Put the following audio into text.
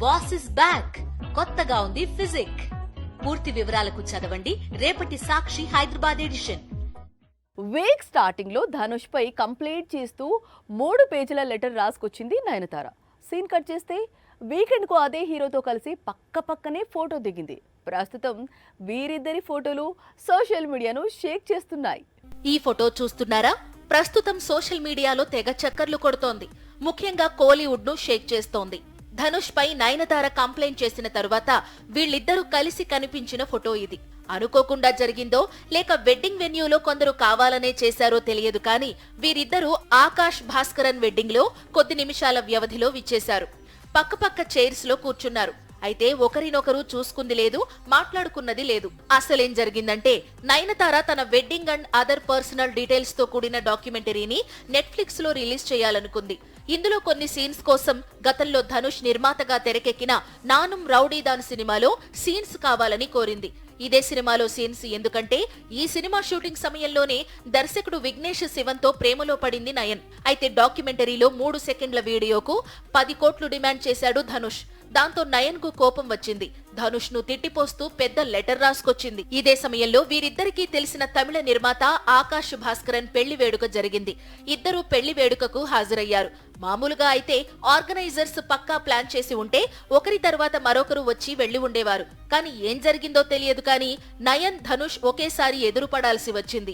Boss is back, కొత్తగా ఉంది physique. పూర్తి వివరాలకు చదవండి రేపటి Sakshi Hyderabad edition. Week starting లో ధనుష్ పై కంప్లైంట్ చేస్తూ 3 పేజీల లెటర్ రాసుకొచ్చింది నయనతార. సీన్ కట్ చేస్తే వీకెండ్ కు అదే హీరోతో కలిసి పక్కనే ఫోటో దిగింది. ప్రస్తుతం వీరిద్దరి ఫోటోలు సోషల్ మీడియాను షేక్ చేస్తున్నాయి. ఈ ఫోటో చూస్తున్నారా? ప్రస్తుతం సోషల్ మీడియాలో తెగ చక్కర్లు కొడుతోంది. ముఖ్యంగా కోలీవుడ్ ను షేక్ చేస్తోంది. ధనుష్ పై నయనతార కంప్లైంట్ చేసిన తరువాత వీళ్ళిద్దరూ కలిసి కనిపించిన ఫోటో ఇది. అనుకోకుండా జరిగిందో లేక వెడ్డింగ్ వెన్యూలో కొందరు కావాలనే చేశారో తెలియదు కానీ వీరిద్దరూ ఆకాష్ భాస్కరన్ వెడ్డింగ్ లో కొద్ది నిమిషాల వ్యవధిలో విచ్చేశారు. పక్కపక్క చైర్స్ లో కూర్చున్నారు. అయితే ఒకరినొకరు చూసుకుంది లేదు, మాట్లాడుకున్నది లేదు. అసలేం జరిగిందంటే నయనతార తన wedding and other personal details తో కూడిన డాక్యుమెంటరీని నెట్ఫ్లిక్స్ లో రిలీజ్ చేయాలనుకుంది. ఇందులో కొన్ని సీన్స్ కోసం గతంలో ధనుష్ నిర్మాతగా తెరకెక్కిన నానుం రౌడీదాన్ సినిమాలో సీన్స్ కావాలని కోరింది. ఇదే సినిమాలో సీన్స్ ఎందుకంటే ఈ సినిమా షూటింగ్ సమయంలోనే దర్శకుడు విఘ్నేష్ శివన్ తో ప్రేమలో పడింది నయన్. అయితే డాక్యుమెంటరీలో 3 సెకండ్ల వీడియోకు 10 కోట్లు డిమాండ్ చేశాడు ధనుష్. దాంతో నయన్ కు కోపం వచ్చింది. ధనుష్ ను తిట్టిపోస్తూ పెద్ద లెటర్ రాసుకొచ్చింది. ఇదే సమయంలో వీరిద్దరికీ తెలిసిన తమిళ నిర్మాత ఆకాష్ భాస్కరన్ పెళ్లి వేడుక జరిగింది. ఇద్దరూ పెళ్లి వేడుకకు హాజరయ్యారు. మామూలుగా అయితే ఆర్గనైజర్స్ పక్కా ప్లాన్ చేసి ఉంటే ఒకరి తర్వాత మరొకరు వచ్చి వెళ్లి ఉండేవారు. కానీ ఏం జరిగిందో తెలియదు కానీ నయన్ ధనుష్ ఒకేసారి ఎదురుపడాల్సి వచ్చింది.